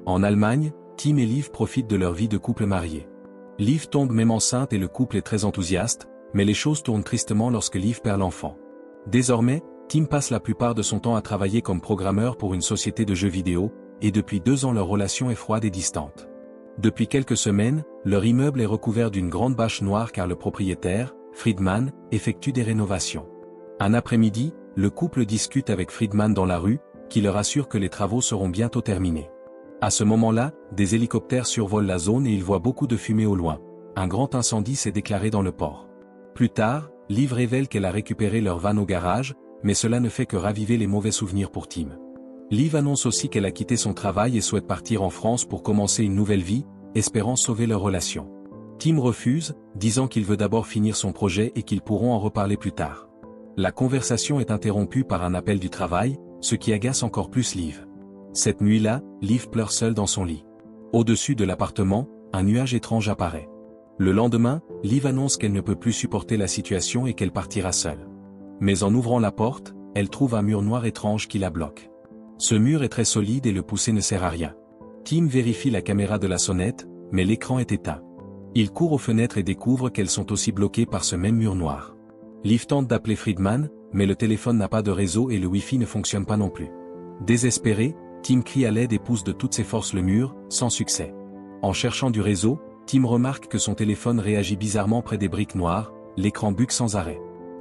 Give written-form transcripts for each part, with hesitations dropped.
En Allemagne, Tim et Liv profitent de leur vie de couple marié. Liv tombe même enceinte et le couple est très enthousiaste, mais les choses tournent tristement lorsque Liv perd l'enfant. Désormais, Tim passe la plupart de son temps à travailler comme programmeur pour une société de jeux vidéo, et depuis 2 ans leur relation est froide et distante. Depuis quelques semaines, leur immeuble est recouvert d'une grande bâche noire car le propriétaire, Friedman, effectue des rénovations. Un après-midi, le couple discute avec Friedman dans la rue, qui leur assure que les travaux seront bientôt terminés. À ce moment-là, des hélicoptères survolent la zone et ils voient beaucoup de fumée au loin. Un grand incendie s'est déclaré dans le port. Plus tard, Liv révèle qu'elle a récupéré leur van au garage, mais cela ne fait que raviver les mauvais souvenirs pour Tim. Liv annonce aussi qu'elle a quitté son travail et souhaite partir en France pour commencer une nouvelle vie, espérant sauver leur relation. Tim refuse, disant qu'il veut d'abord finir son projet et qu'ils pourront en reparler plus tard. La conversation est interrompue par un appel du travail, ce qui agace encore plus Liv. Cette nuit-là, Liv pleure seule dans son lit. Au-dessus de l'appartement, un nuage étrange apparaît. Le lendemain, Liv annonce qu'elle ne peut plus supporter la situation et qu'elle partira seule. Mais en ouvrant la porte, elle trouve un mur noir étrange qui la bloque. Ce mur est très solide et le pousser ne sert à rien. Tim vérifie la caméra de la sonnette, mais l'écran est éteint. Il court aux fenêtres et découvre qu'elles sont aussi bloquées par ce même mur noir. Liv tente d'appeler Friedman, mais le téléphone n'a pas de réseau et le Wi-Fi ne fonctionne pas non plus. Désespéré, Tim crie à l'aide et pousse de toutes ses forces le mur, sans succès. En cherchant du réseau, Tim remarque que son téléphone réagit bizarrement près des briques noires, l'écran bug sans arrêt.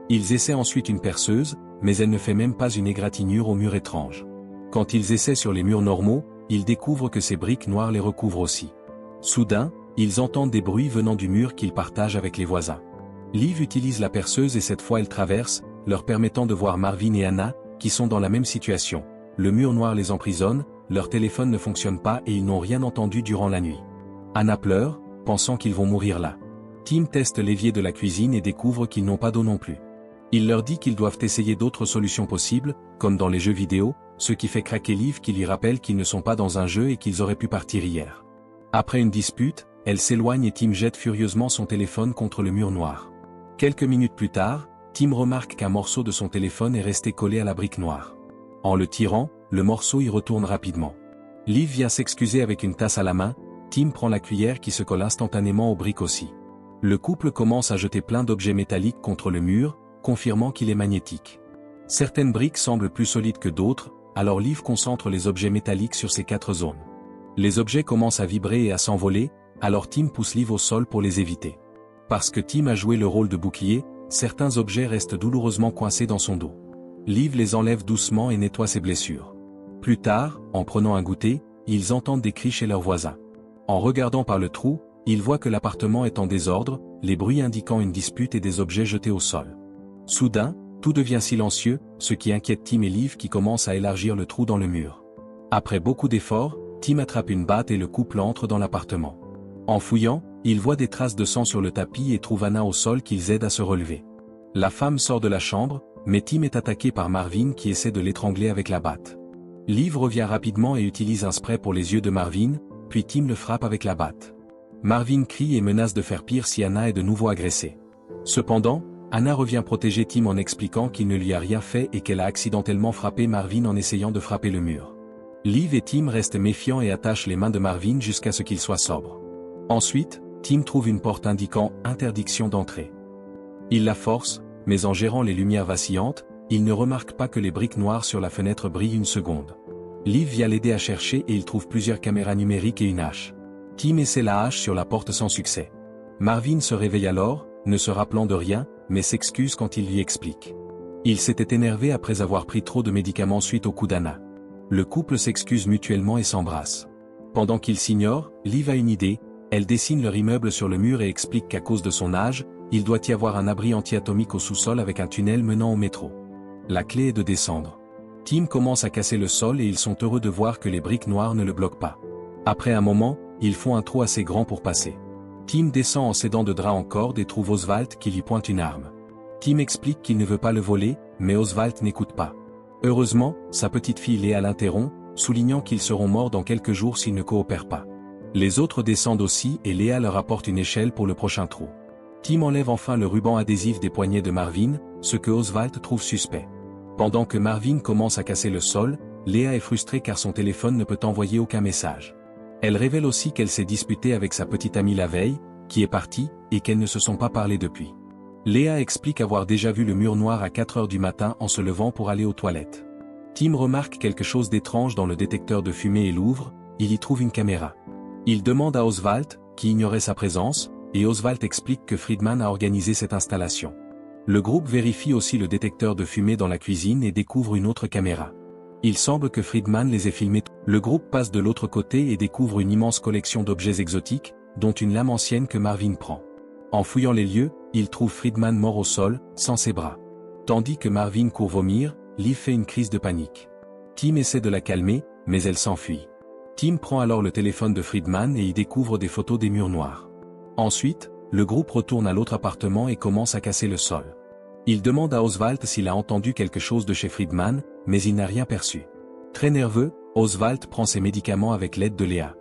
Ils essaient ensuite une perceuse, mais elle ne fait même pas une égratignure au mur étrange. Quand ils essaient sur les murs normaux, ils découvrent que ces briques noires les recouvrent aussi. Soudain, ils entendent des bruits venant du mur qu'ils partagent avec les voisins. Liv utilise la perceuse et cette fois elle traverse, leur permettant de voir Marvin et Anna, qui sont dans la même situation. Le mur noir les emprisonne, leur téléphone ne fonctionne pas et ils n'ont rien entendu durant la nuit. Anna pleure, pensant qu'ils vont mourir là. Tim teste l'évier de la cuisine et découvre qu'ils n'ont pas d'eau non plus. Il leur dit qu'ils doivent essayer d'autres solutions possibles, comme dans les jeux vidéo, ce qui fait craquer Liv qui lui rappelle qu'ils ne sont pas dans un jeu et qu'ils auraient pu partir hier. Après une dispute, elle s'éloigne et Tim jette furieusement son téléphone contre le mur noir. Quelques minutes plus tard, Tim remarque qu'un morceau de son téléphone est resté collé à la brique noire. En le tirant, le morceau y retourne rapidement. Liv vient s'excuser avec une tasse à la main, Tim prend la cuillère qui se colle instantanément aux briques aussi. Le couple commence à jeter plein d'objets métalliques contre le mur, confirmant qu'il est magnétique. Certaines briques semblent plus solides que d'autres, alors Liv concentre les objets métalliques sur ces 4 zones. Les objets commencent à vibrer et à s'envoler, alors Tim pousse Liv au sol pour les éviter. Parce que Tim a joué le rôle de bouclier, certains objets restent douloureusement coincés dans son dos. Liv les enlève doucement et nettoie ses blessures. Plus tard, en prenant un goûter, ils entendent des cris chez leurs voisins. En regardant par le trou, ils voient que l'appartement est en désordre, les bruits indiquant une dispute et des objets jetés au sol. Soudain, tout devient silencieux, ce qui inquiète Tim et Liv qui commencent à élargir le trou dans le mur. Après beaucoup d'efforts, Tim attrape une batte et le couple entre dans l'appartement. En fouillant, ils voient des traces de sang sur le tapis et trouvent Anna au sol qu'ils aident à se relever. La femme sort de la chambre, mais Tim est attaqué par Marvin qui essaie de l'étrangler avec la batte. Liv revient rapidement et utilise un spray pour les yeux de Marvin, puis Tim le frappe avec la batte. Marvin crie et menace de faire pire si Anna est de nouveau agressée. Cependant, Anna revient protéger Tim en expliquant qu'il ne lui a rien fait et qu'elle a accidentellement frappé Marvin en essayant de frapper le mur. Liv et Tim restent méfiants et attachent les mains de Marvin jusqu'à ce qu'il soit sobre. Ensuite, Tim trouve une porte indiquant « interdiction d'entrée ». Il la force, mais en gérant les lumières vacillantes, il ne remarque pas que les briques noires sur la fenêtre brillent une seconde. Liv vient l'aider à chercher et il trouve plusieurs caméras numériques et une hache. Tim essaie la hache sur la porte sans succès. Marvin se réveille alors, ne se rappelant de rien, mais s'excuse quand il lui explique. Il s'était énervé après avoir pris trop de médicaments suite au coup d'Anna. Le couple s'excuse mutuellement et s'embrasse. Pendant qu'ils s'ignorent, Liv a une idée, elle dessine leur immeuble sur le mur et explique qu'à cause de son âge, il doit y avoir un abri anti-atomique au sous-sol avec un tunnel menant au métro. La clé est de descendre. Tim commence à casser le sol et ils sont heureux de voir que les briques noires ne le bloquent pas. Après un moment, ils font un trou assez grand pour passer. Tim descend en s'aidant de draps en corde et trouve Oswald qui lui pointe une arme. Tim explique qu'il ne veut pas le voler, mais Oswald n'écoute pas. Heureusement, sa petite fille Léa l'interrompt, soulignant qu'ils seront morts dans quelques jours s'ils ne coopèrent pas. Les autres descendent aussi et Léa leur apporte une échelle pour le prochain trou. Tim enlève enfin le ruban adhésif des poignets de Marvin, ce que Oswald trouve suspect. Pendant que Marvin commence à casser le sol, Léa est frustrée car son téléphone ne peut envoyer aucun message. Elle révèle aussi qu'elle s'est disputée avec sa petite amie la veille, qui est partie, et qu'elles ne se sont pas parlé depuis. Léa explique avoir déjà vu le mur noir à 4 heures du matin en se levant pour aller aux toilettes. Tim remarque quelque chose d'étrange dans le détecteur de fumée et l'ouvre, il y trouve une caméra. Il demande à Oswald, qui ignorait sa présence, et Oswald explique que Friedman a organisé cette installation. Le groupe vérifie aussi le détecteur de fumée dans la cuisine et découvre une autre caméra. Il semble que Friedman les ait filmés. Le groupe passe de l'autre côté et découvre une immense collection d'objets exotiques, dont une lame ancienne que Marvin prend. En fouillant les lieux, il trouve Friedman mort au sol, sans ses bras. Tandis que Marvin court vomir, Liv fait une crise de panique. Tim essaie de la calmer, mais elle s'enfuit. Tim prend alors le téléphone de Friedman et y découvre des photos des murs noirs. Ensuite, le groupe retourne à l'autre appartement et commence à casser le sol. Il demande à Oswald s'il a entendu quelque chose de chez Friedman, mais il n'a rien perçu. Très nerveux, Oswald prend ses médicaments avec l'aide de Léa.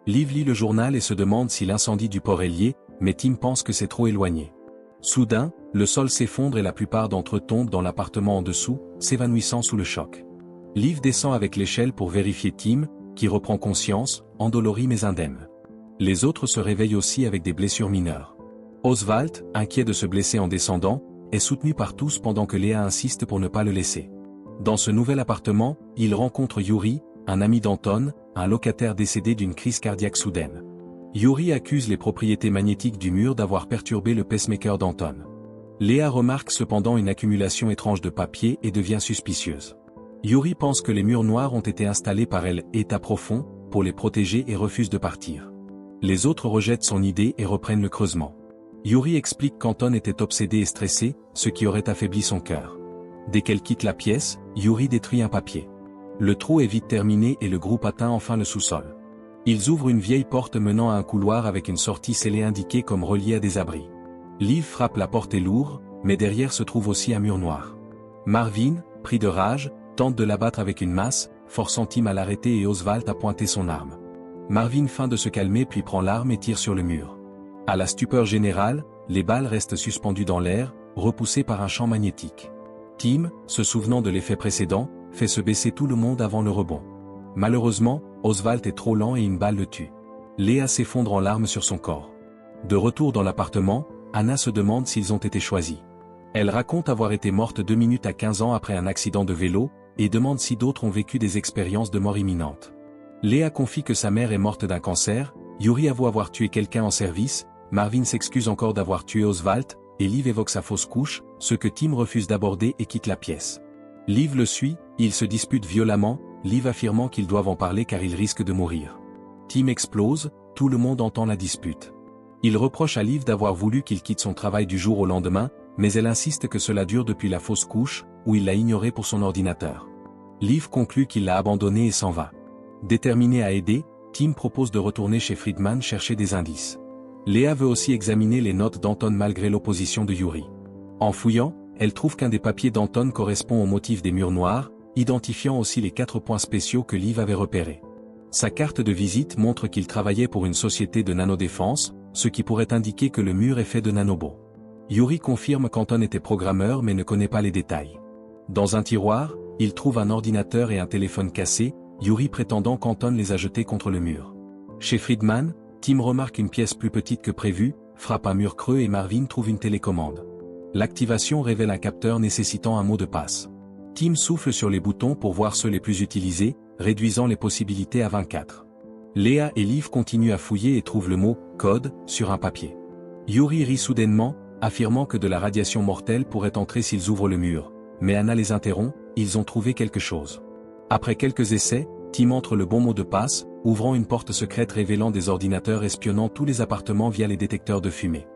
Liv lit le journal et se demande si l'incendie du port est lié, mais Tim pense que c'est trop éloigné. Soudain, le sol s'effondre et la plupart d'entre eux tombent dans l'appartement en dessous, s'évanouissant sous le choc. Liv descend avec l'échelle pour vérifier Tim, qui reprend conscience, endolori mais indemne. Les autres se réveillent aussi avec des blessures mineures. Oswald, inquiet de se blesser en descendant, est soutenu par tous pendant que Léa insiste pour ne pas le laisser. Dans ce nouvel appartement, il rencontre Yuri, un ami d'Anton, un locataire décédé d'une crise cardiaque soudaine. Yuri accuse les propriétés magnétiques du mur d'avoir perturbé le pacemaker d'Anton. Léa remarque cependant une accumulation étrange de papier et devient suspicieuse. Yuri pense que les murs noirs ont été installés par elle, état profond, pour les protéger et refuse de partir. Les autres rejettent son idée et reprennent le creusement. Yuri explique qu'Anton était obsédé et stressé, ce qui aurait affaibli son cœur. Dès qu'elle quitte la pièce, Yuri détruit un papier. Le trou est vite terminé et le groupe atteint enfin le sous-sol. Ils ouvrent une vieille porte menant à un couloir avec une sortie scellée indiquée comme reliée à des abris. Liv frappe la porte et l'ouvre, mais derrière se trouve aussi un mur noir. Marvin, pris de rage, tente de l'abattre avec une masse, forçant Tim à l'arrêter et Oswald à pointer son arme. Marvin feint de se calmer puis prend l'arme et tire sur le mur. À la stupeur générale, les balles restent suspendues dans l'air, repoussées par un champ magnétique. Tim, se souvenant de l'effet précédent, fait se baisser tout le monde avant le rebond. Malheureusement, Oswald est trop lent et une balle le tue. Léa s'effondre en larmes sur son corps. De retour dans l'appartement, Anna se demande s'ils ont été choisis. Elle raconte avoir été morte 2 minutes à 15 ans après un accident de vélo, et demande si d'autres ont vécu des expériences de mort imminente. Léa confie que sa mère est morte d'un cancer, Yuri avoue avoir tué quelqu'un en service, Marvin s'excuse encore d'avoir tué Oswald, et Liv évoque sa fausse couche, ce que Tim refuse d'aborder et quitte la pièce. Liv le suit, ils se disputent violemment, Liv affirmant qu'ils doivent en parler car ils risquent de mourir. Tim explose, tout le monde entend la dispute. Il reproche à Liv d'avoir voulu qu'il quitte son travail du jour au lendemain, mais elle insiste que cela dure depuis la fausse couche, où il l'a ignoré pour son ordinateur. Liv conclut qu'il l'a abandonné et s'en va. Déterminé à aider, Tim propose de retourner chez Friedman chercher des indices. Léa veut aussi examiner les notes d'Anton malgré l'opposition de Yuri. En fouillant, elle trouve qu'un des papiers d'Anton correspond au motif des murs noirs, identifiant aussi les 4 points spéciaux que Liv avait repérés. Sa carte de visite montre qu'il travaillait pour une société de nanodéfense, ce qui pourrait indiquer que le mur est fait de nanobots. Yuri confirme qu'Anton était programmeur mais ne connaît pas les détails. Dans un tiroir, il trouve un ordinateur et un téléphone cassé, Yuri prétendant qu'Anton les a jetés contre le mur. Chez Friedman, Tim remarque une pièce plus petite que prévu, frappe un mur creux et Marvin trouve une télécommande. L'activation révèle un capteur nécessitant un mot de passe. Tim souffle sur les boutons pour voir ceux les plus utilisés, réduisant les possibilités à 24. Léa et Liv continuent à fouiller et trouvent le mot « code » sur un papier. Yuri rit soudainement, affirmant que de la radiation mortelle pourrait entrer s'ils ouvrent le mur, mais Anna les interrompt, ils ont trouvé quelque chose. Après quelques essais, Tim entre le bon mot de passe, ouvrant une porte secrète révélant des ordinateurs espionnant tous les appartements via les détecteurs de fumée.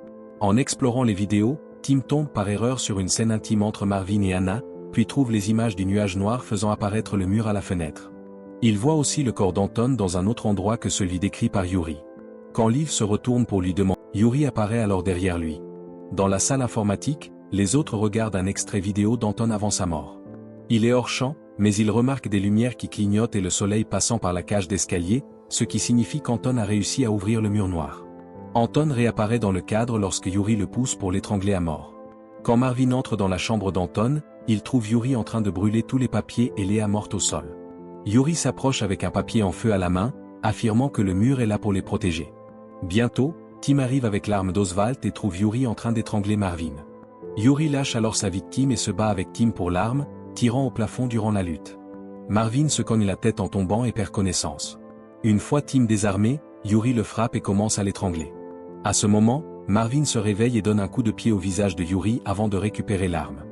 En explorant les vidéos, Tim tombe par erreur sur une scène intime entre Marvin et Anna, puis trouve les images du nuage noir faisant apparaître le mur à la fenêtre. Il voit aussi le corps d'Anton dans un autre endroit que celui décrit par Yuri. Quand Liv se retourne pour lui demander, Yuri apparaît alors derrière lui. Dans la salle informatique, les autres regardent un extrait vidéo d'Anton avant sa mort. Il est hors champ, mais il remarque des lumières qui clignotent et le soleil passant par la cage d'escalier, ce qui signifie qu'Anton a réussi à ouvrir le mur noir. Anton réapparaît dans le cadre lorsque Yuri le pousse pour l'étrangler à mort. Quand Marvin entre dans la chambre d'Anton, il trouve Yuri en train de brûler tous les papiers et Léa morte au sol. Yuri s'approche avec un papier en feu à la main, affirmant que le mur est là pour les protéger. Bientôt, Tim arrive avec l'arme d'Oswald et trouve Yuri en train d'étrangler Marvin. Yuri lâche alors sa victime et se bat avec Tim pour l'arme, tirant au plafond durant la lutte. Marvin se cogne la tête en tombant et perd connaissance. Une fois Tim désarmé, Yuri le frappe et commence à l'étrangler. À ce moment, Marvin se réveille et donne un coup de pied au visage de Yuri avant de récupérer l'arme.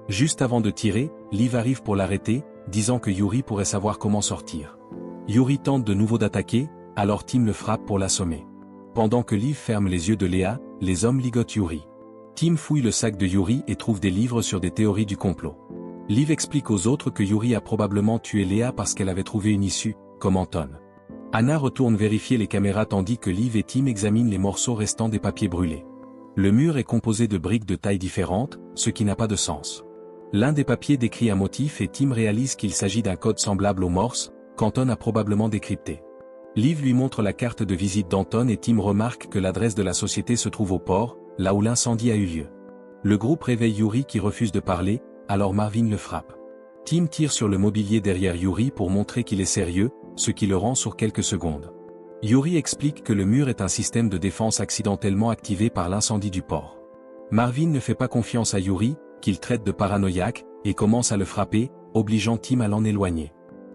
Juste avant de tirer, Liv arrive pour l'arrêter, disant que Yuri pourrait savoir comment sortir. Yuri tente de nouveau d'attaquer, alors Tim le frappe pour l'assommer. Pendant que Liv ferme les yeux de Léa, les hommes ligotent Yuri. Tim fouille le sac de Yuri et trouve des livres sur des théories du complot. Liv explique aux autres que Yuri a probablement tué Léa parce qu'elle avait trouvé une issue, comme Anton. Anna retourne vérifier les caméras tandis que Liv et Tim examinent les morceaux restants des papiers brûlés. Le mur est composé de briques de tailles différentes, ce qui n'a pas de sens. L'un des papiers décrit un motif et Tim réalise qu'il s'agit d'un code semblable au morse, qu'Anton a probablement décrypté. Liv lui montre la carte de visite d'Anton et Tim remarque que l'adresse de la société se trouve au port, là où l'incendie a eu lieu. Le groupe réveille Yuri qui refuse de parler, alors Marvin le frappe. Tim tire sur le mobilier derrière Yuri pour montrer qu'il est sérieux, ce qui le rend sur quelques secondes. Yuri explique que le mur est un système de défense accidentellement activé par l'incendie du port. Marvin ne fait pas confiance à Yuri, qu'il traite de paranoïaque, et commence à le frapper, obligeant Tim à l'en éloigner.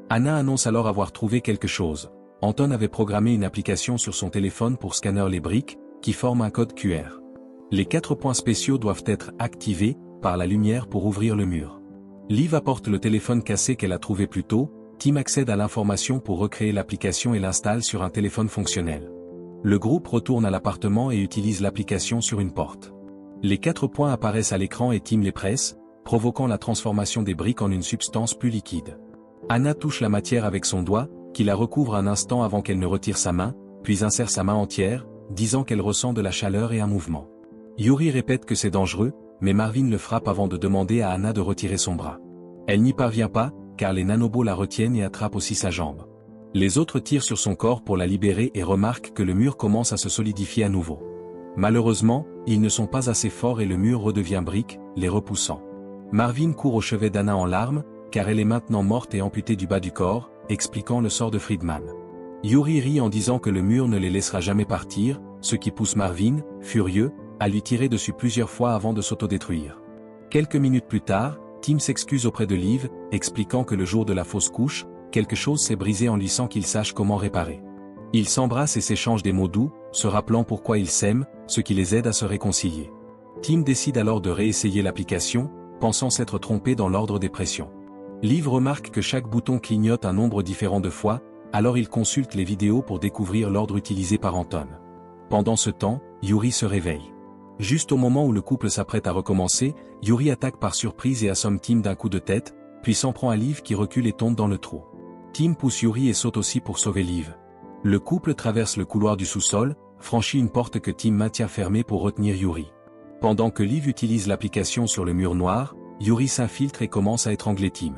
Anna annonce alors avoir trouvé quelque chose. Anton avait programmé une application sur son téléphone pour scanner les briques, qui forment un code QR. Les 4 points spéciaux doivent être activés, par la lumière pour ouvrir le mur. Liv apporte le téléphone cassé qu'elle a trouvé plus tôt, Tim accède à l'information pour recréer l'application et l'installe sur un téléphone fonctionnel. Le groupe retourne à l'appartement et utilise l'application sur une porte. Les 4 points apparaissent à l'écran et Tim les presse, provoquant la transformation des briques en une substance plus liquide. Anna touche la matière avec son doigt, qui la recouvre un instant avant qu'elle ne retire sa main, puis insère sa main entière, disant qu'elle ressent de la chaleur et un mouvement. Yuri répète que c'est dangereux, mais Marvin le frappe avant de demander à Anna de retirer son bras. Elle n'y parvient pas, car les nanobots la retiennent et attrapent aussi sa jambe. Les autres tirent sur son corps pour la libérer et remarquent que le mur commence à se solidifier à nouveau. Malheureusement, ils ne sont pas assez forts et le mur redevient brique, les repoussant. Marvin court au chevet d'Anna en larmes, car elle est maintenant morte et amputée du bas du corps, expliquant le sort de Friedman. Yuri rit en disant que le mur ne les laissera jamais partir, ce qui pousse Marvin, furieux, à lui tirer dessus plusieurs fois avant de s'autodétruire. Quelques minutes plus tard, Tim s'excuse auprès de Liv, expliquant que le jour de la fausse couche, quelque chose s'est brisé en lui sans qu'il sache comment réparer. Ils s'embrassent et s'échangent des mots doux, se rappelant pourquoi ils s'aiment, ce qui les aide à se réconcilier. Tim décide alors de réessayer l'application, pensant s'être trompé dans l'ordre des pressions. Liv remarque que chaque bouton clignote un nombre différent de fois, alors il consulte les vidéos pour découvrir l'ordre utilisé par Anton. Pendant ce temps, Yuri se réveille. Juste au moment où le couple s'apprête à recommencer, Yuri attaque par surprise et assomme Tim d'un coup de tête, puis s'en prend à Liv qui recule et tombe dans le trou. Tim pousse Yuri et saute aussi pour sauver Liv. Le couple traverse le couloir du sous-sol, franchit une porte que Tim maintient fermée pour retenir Yuri. Pendant que Liv utilise l'application sur le mur noir, Yuri s'infiltre et commence à étrangler Tim.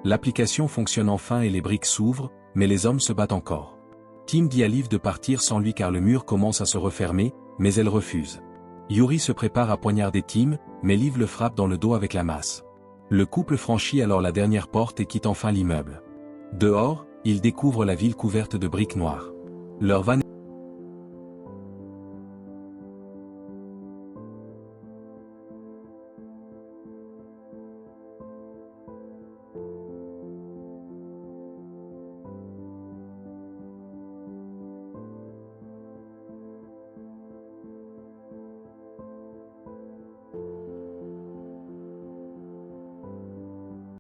L'application fonctionne enfin et les briques s'ouvrent, mais les hommes se battent encore. Tim dit à Liv de partir sans lui car le mur commence à se refermer, mais elle refuse. Yuri se prépare à poignarder Tim, mais Liv le frappe dans le dos avec la masse. Le couple franchit alors la dernière porte et quitte enfin l'immeuble. Dehors, ils découvrent la ville couverte de briques noires. Leur van